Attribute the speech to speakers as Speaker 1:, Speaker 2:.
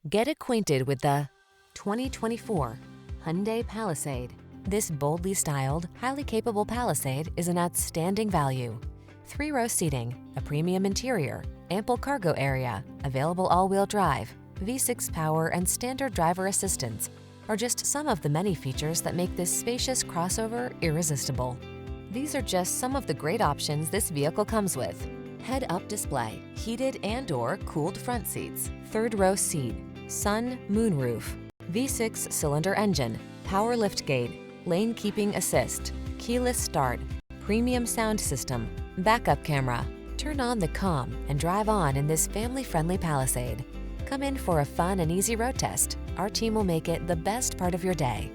Speaker 1: Get acquainted with the 2024 Hyundai Palisade. This boldly styled, highly capable Palisade is an outstanding value. 3-row seating, a premium interior, ample cargo area, available all-wheel drive, V6 power and standard driver assistance are just some of the many features that make this spacious crossover irresistible. These are just some of the great options this vehicle comes with: head-up display, heated and/or cooled front seats, 3rd-row seat, sun, moonroof, V6 cylinder engine, power liftgate, lane keeping assist, keyless start, premium sound system, backup camera. Turn on the calm and drive on in this family-friendly Palisade. Come in for a fun and easy road test. Our team will make it the best part of your day.